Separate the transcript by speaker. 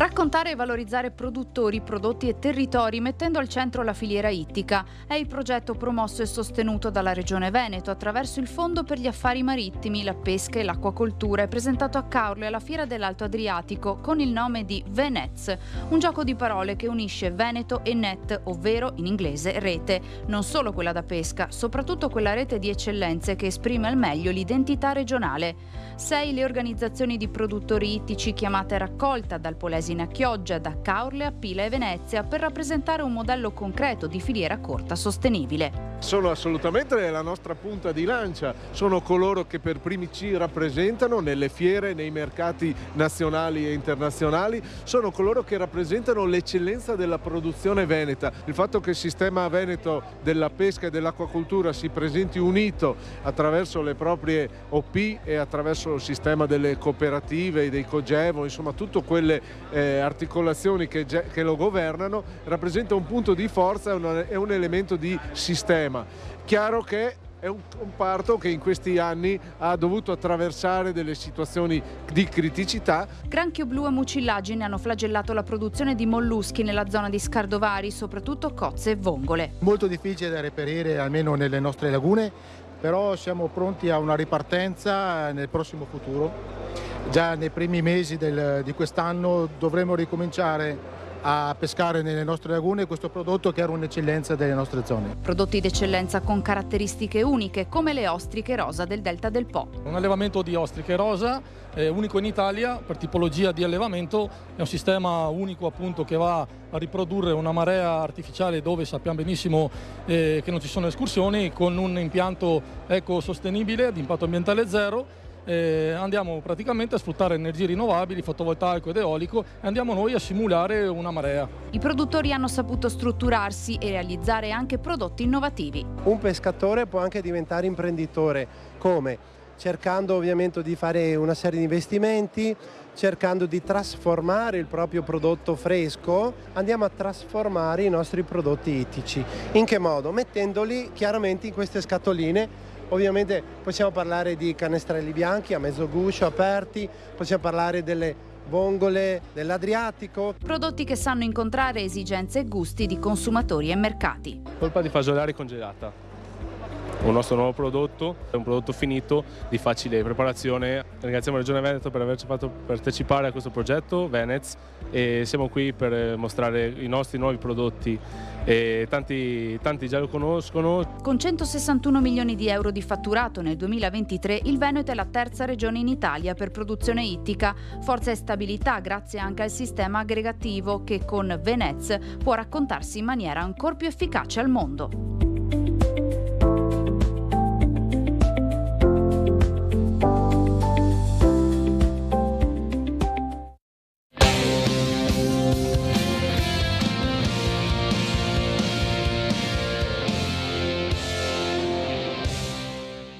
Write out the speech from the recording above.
Speaker 1: Raccontare e valorizzare produttori, prodotti e territori mettendo al centro la filiera ittica è il progetto promosso e sostenuto dalla Regione Veneto attraverso il Fondo per gli Affari Marittimi, la Pesca e l'Acquacoltura, presentato a Caorle alla Fiera dell'Alto Adriatico con il nome di Venez, un gioco di parole che unisce Veneto e net, ovvero in inglese rete, non solo quella da pesca, soprattutto quella rete di eccellenze che esprime al meglio l'identità regionale. 6 le organizzazioni di produttori ittici chiamate a raccolta dal Polesine a Chioggia, da Caorle a Pila e Venezia per rappresentare un modello concreto di filiera corta sostenibile.
Speaker 2: Sono assolutamente la nostra punta di lancia, sono coloro che per primi ci rappresentano nelle fiere, nei mercati nazionali e internazionali, sono coloro che rappresentano l'eccellenza della produzione veneta. Il fatto che il sistema veneto della pesca e dell'acquacoltura si presenti unito attraverso le proprie OP e attraverso il sistema delle cooperative, dei cogevo, insomma tutte quelle articolazioni che lo governano, rappresenta un punto di forza e un elemento di sistema. Chiaro che è un comparto che in questi anni ha dovuto attraversare delle situazioni di criticità.
Speaker 1: Granchio blu e mucillagine hanno flagellato la produzione di molluschi nella zona di Scardovari, soprattutto cozze e vongole.
Speaker 3: Molto difficile da reperire almeno nelle nostre lagune, però siamo pronti a una ripartenza nel prossimo futuro. Già nei primi mesi di quest'anno dovremo ricominciare a pescare nelle nostre lagune questo prodotto che era un'eccellenza delle nostre zone.
Speaker 1: Prodotti d'eccellenza con caratteristiche uniche come le ostriche rosa del Delta del Po.
Speaker 4: Un allevamento di ostriche rosa unico in Italia per tipologia di allevamento, è un sistema unico appunto che va a riprodurre una marea artificiale dove sappiamo benissimo che non ci sono escursioni, con un impianto ecosostenibile ad impatto ambientale zero. Andiamo praticamente a sfruttare energie rinnovabili, fotovoltaico ed eolico, e andiamo noi a simulare una marea.
Speaker 1: I produttori hanno saputo strutturarsi e realizzare anche prodotti innovativi.
Speaker 5: Un pescatore può anche diventare imprenditore, come? Cercando ovviamente di fare una serie di investimenti, cercando di trasformare il proprio prodotto fresco, andiamo a trasformare i nostri prodotti ittici. In che modo? Mettendoli chiaramente in queste scatoline. Ovviamente possiamo parlare di canestrelli bianchi a mezzo guscio, aperti, possiamo parlare delle vongole dell'Adriatico.
Speaker 1: Prodotti che sanno incontrare esigenze e gusti di consumatori e mercati.
Speaker 6: Polpa di fagiolari congelata. Un nostro nuovo prodotto, è un prodotto finito di facile preparazione. Ringraziamo la Regione Veneto per averci fatto partecipare a questo progetto Venez, e siamo qui per mostrare i nostri nuovi prodotti, e tanti già lo conoscono.
Speaker 1: Con 161 milioni di euro di fatturato nel 2023, il Veneto è la terza regione in Italia per produzione ittica, forza e stabilità grazie anche al sistema aggregativo che con Venez può raccontarsi in maniera ancora più efficace al mondo.